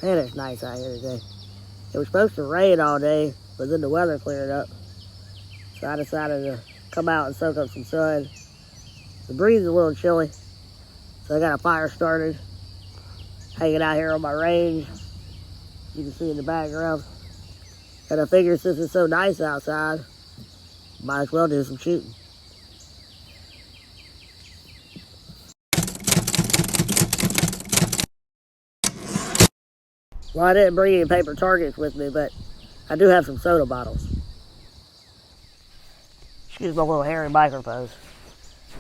Man, it's nice out here today. It was supposed to rain all day, but then the weather cleared up. So I decided to come out and soak up some sun. The breeze is a little chilly, so I got a fire started. Hanging out here on my range. You can see in the background. And I figured since it's so nice outside, might as well do some shooting. Well, I didn't bring any paper targets with me, but I do have some soda bottles. Excuse my little hairy microphone.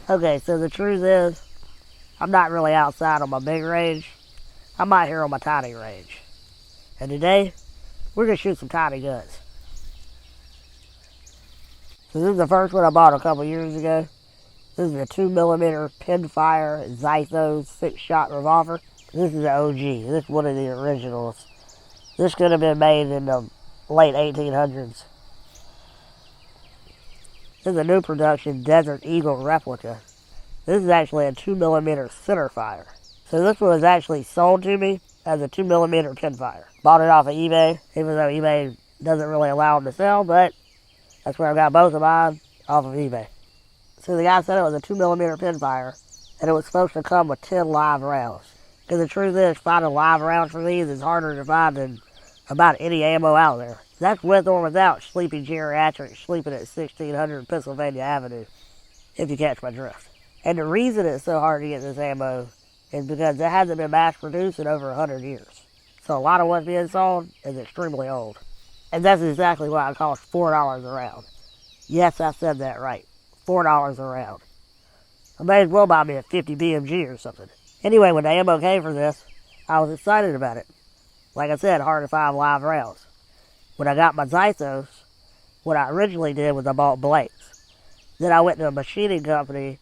Okay, so the truth is, I'm not really outside on my big range. I'm out here on my tiny range. And today, we're going to shoot some tiny guns. So this is the first one I bought a couple years ago. This is a 2mm Pinfire Xythos 6-shot revolver. This is the OG. This is one of the originals. This could have been made in the late 1800s. This is a new production Desert Eagle replica. This is actually a 2mm centerfire. So this one was actually sold to me as a 2mm Pinfire. Bought it off of eBay, even though eBay doesn't really allow them to sell, but that's where I got both of mine, off of eBay. So the guy said it was a 2mm Pinfire, and it was supposed to come with 10 live rounds. Because the truth is, finding live rounds for these is harder to find than about any ammo out there. That's with or without sleepy geriatrics sleeping at 1600 Pennsylvania Avenue, if you catch my drift. And the reason it's so hard to get this ammo is because it hasn't been mass produced in over 100 years. So a lot of what's being sold is extremely old. And that's exactly why it costs $4 a round. Yes, I said that right. $4 a round. I may as well buy me a 50 BMG or something. Anyway, when the ammo came for this, I was excited about it. Like I said, hard to find live rounds. When I got my Xythos, what I originally did was I bought blanks. Then I went to a machining company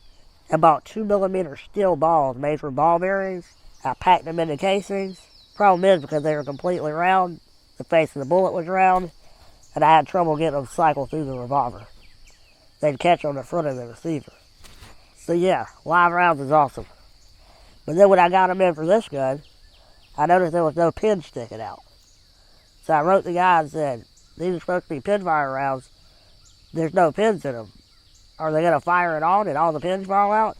and bought 2mm steel balls made for ball bearings. I packed them into casings. Problem is, because they were completely round, the face of the bullet was round, and I had trouble getting them to cycle through the revolver. They'd catch on the front of the receiver. So yeah, live rounds is awesome. But then when I got them in for this gun, I noticed there was no pin sticking out. So I wrote the guy and said, these are supposed to be Pinfire rounds. There's no pins in them. Are they going to fire it on and all the pins fall out?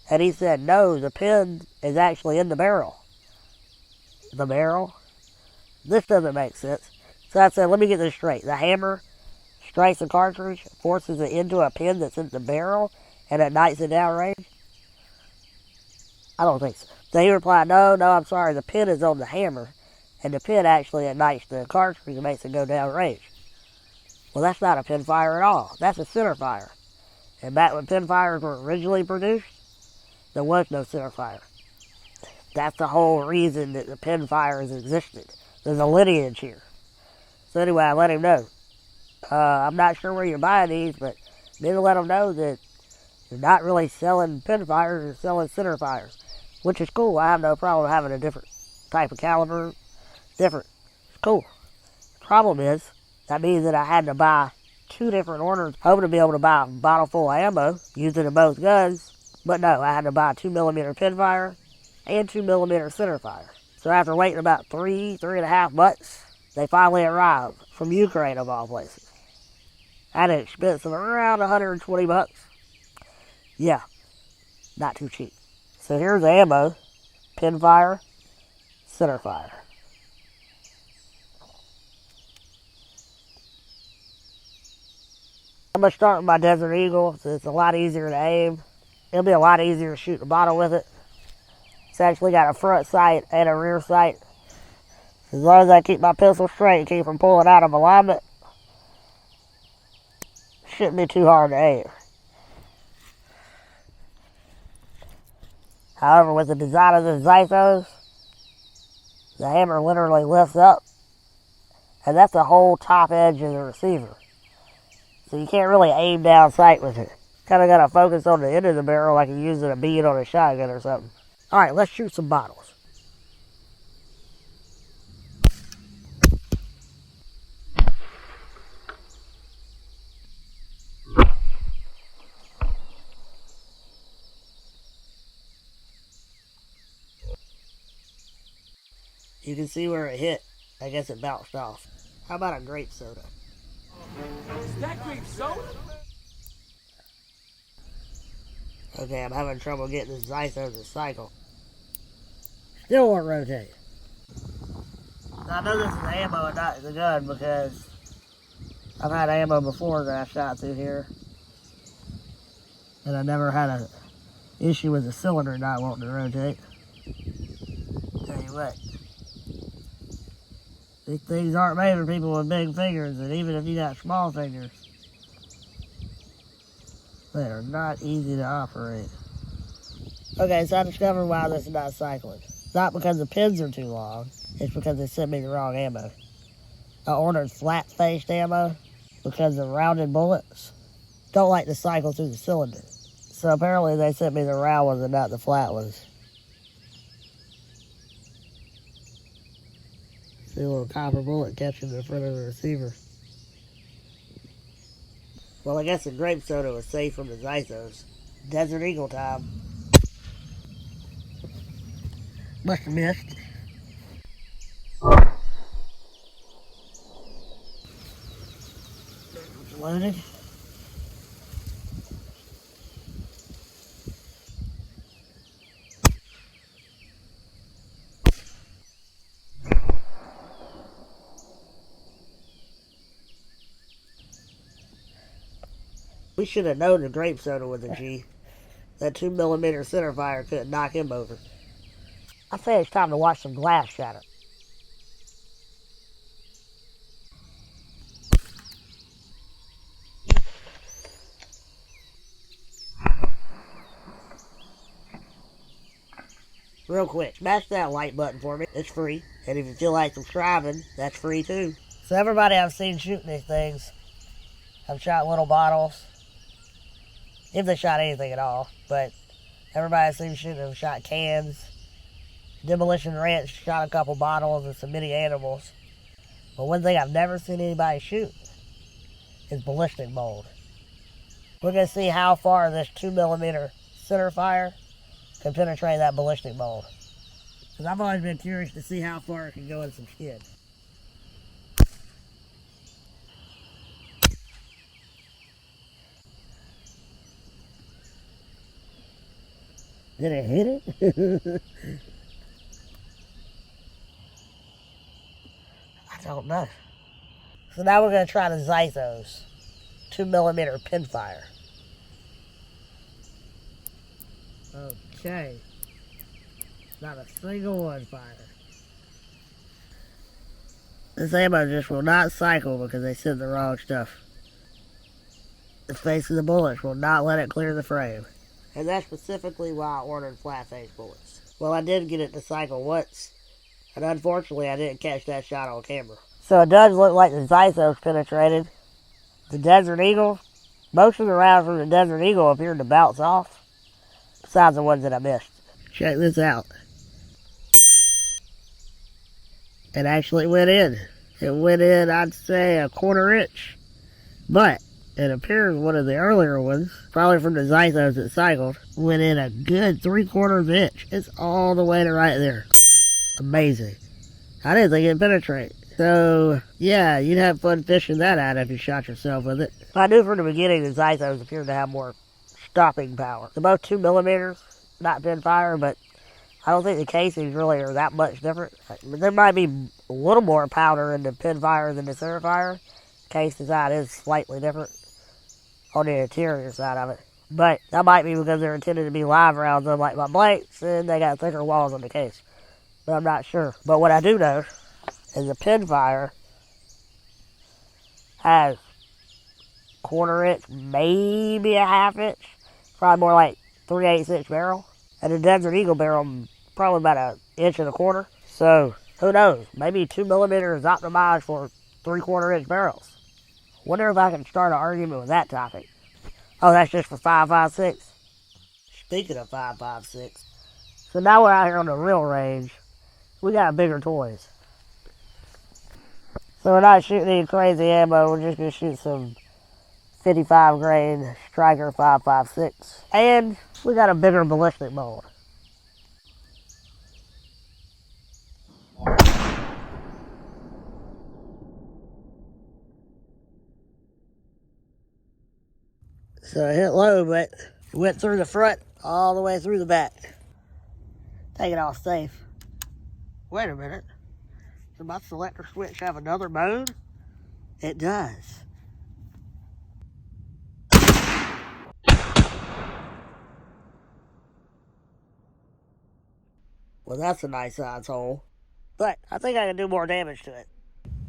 And he said, no, the pin is actually in the barrel. The barrel? This doesn't make sense. So I said, let me get this straight. The hammer strikes the cartridge, forces it into a pin that's in the barrel, and ignites it downrange? I don't think so. So he replied, no, I'm sorry, the pin is on the hammer, and the pin actually ignites the cartridge and makes it go downrange. Well, that's not a Pinfire at all. That's a centerfire. And back when Pinfires were originally produced, there was no centerfire. That's the whole reason that the Pinfires existed. There's a lineage here. So anyway, I let him know. I'm not sure where you're buying these, but then let them know that you're not really selling Pinfires, you're selling centerfires. Which is cool. I have no problem having a different type of caliber. Different. It's cool. The problem is, that means that I had to buy 2 different orders, hoping to be able to buy a bottle full of ammo, using in both guns. But no, I had to buy a 2mm Pinfire and 2mm centerfire. So after waiting about 3.5 months, they finally arrived from Ukraine of all places. At an expense of around 120 bucks. Yeah, not too cheap. So here's the ammo, Pinfire, centerfire. I'm going to start with my Desert Eagle, so it's a lot easier to aim. It'll be a lot easier to shoot the bottle with it. It's actually got a front sight and a rear sight. As long as I keep my pistol straight and keep from pulling out of alignment, it shouldn't be too hard to aim. However, with the design of the Xythos, the hammer literally lifts up, and that's the whole top edge of the receiver. So you can't really aim down sight with it. Kind of got to focus on the end of the barrel like you're using a bead on a shotgun or something. Alright, let's shoot some bottles. You can see where it hit. I guess it bounced off. How about a grape soda? Is that grape soda? Okay, I'm having trouble getting this Xythos to cycle. Still won't rotate. Now, I know this is ammo and not the gun because I've had ammo before that I shot through here. And I never had an issue with the cylinder not wanting to rotate. Tell you what. These things aren't made for people with big fingers, and even if you got small fingers, they are not easy to operate. Okay, so I discovered why this is not cycling. It's not because the pins are too long, it's because they sent me the wrong ammo. I ordered flat-faced ammo because the rounded bullets don't like to cycle through the cylinder. So apparently they sent me the round ones and not the flat ones. See a little copper bullet catching the front of the receiver. Well, I guess the grape soda was safe from the Xythos. Desert Eagle time. Must have missed. It's loaded. We should have known the grape soda was a G. That 2mm centerfire couldn't knock him over. I say it's time to watch some glass shatter. Real quick, smash that like button for me. It's free. And if you feel like subscribing, that's free too. So everybody I've seen shooting these things have shot little bottles. If they shot anything at all. But everybody I've seen shooting have shot cans. Demolition Ranch shot a couple bottles and some mini animals. But one thing I've never seen anybody shoot is ballistic mold. We're going to see how far this 2mm centerfire can penetrate that ballistic mold. Because I've always been curious to see how far it can go in some skin. Did it hit it? I don't know. So now we're going to try the Xythos 2mm Pinfire. Okay. Not a single one fire. This ammo just will not cycle because they sent the wrong stuff. The face of the bullets will not let it clear the frame. And that's specifically why I ordered flat-face bullets. Well, I did get it to cycle once, and unfortunately I didn't catch that shot on camera. So it does look like the Xythos penetrated. The Desert Eagle, most of the rounds from the Desert Eagle appeared to bounce off, besides the ones that I missed. Check this out. It actually went in. It went in, I'd say, a 1/4 inch. But it appears one of the earlier ones, probably from the Xythos that cycled, went in a good 3/4 inch. It's all the way to right there. Amazing. I didn't think it'd penetrate. So, yeah, you'd have fun fishing that out if you shot yourself with it. I knew from the beginning the Xythos appeared to have more stopping power. They're both 2mm, not Pinfire, but I don't think the casings really are that much different. There might be a little more powder in the Pinfire than the centerfire. Case design is slightly different on the interior side of it. But that might be because they're intended to be live rounds, unlike my blanks, and they got thicker walls on the case. But I'm not sure. But what I do know is the Pinfire has 1/4 inch, maybe a 1/2 inch, probably more like 3/8 inch barrel. And the Desert Eagle barrel, probably about 1 1/4 inch. So, who knows? Maybe 2mm is optimized for 3/4 inch barrels. Wonder if I can start an argument with that topic. Oh, that's just for 5.56. Speaking of 5.56, so now we're out here on the real range. We got bigger toys. So we're not shooting any crazy ammo. We're just gonna shoot some 55 grain Striker 5.56, and we got a bigger ballistic mold. So I hit low, but it went through the front all the way through the back. Take it off safe. Wait a minute. Does my selector switch have another mode? It does. Well, that's a nice size hole. But I think I can do more damage to it.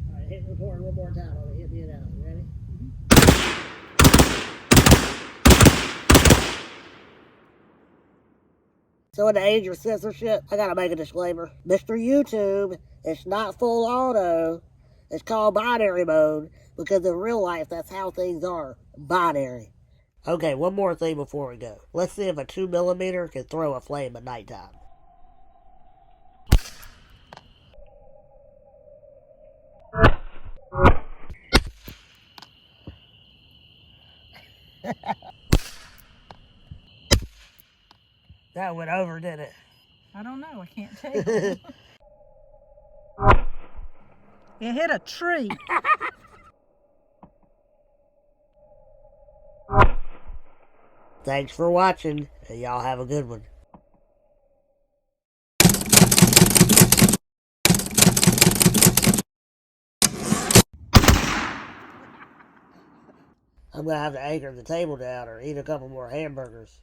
All right, hit record one more time. I'll hit it out. You ready? So in the age of censorship, I gotta make a disclaimer. Mr. YouTube, it's not full auto. It's called binary mode because in real life, that's how things are. Binary. Okay, one more thing before we go. Let's see if a 2mm can throw a flame at nighttime. That went over, didn't it? I don't know. I can't tell. It hit a tree. Thanks for watching, and y'all have a good one. I'm gonna have to anchor the table down or eat a couple more hamburgers.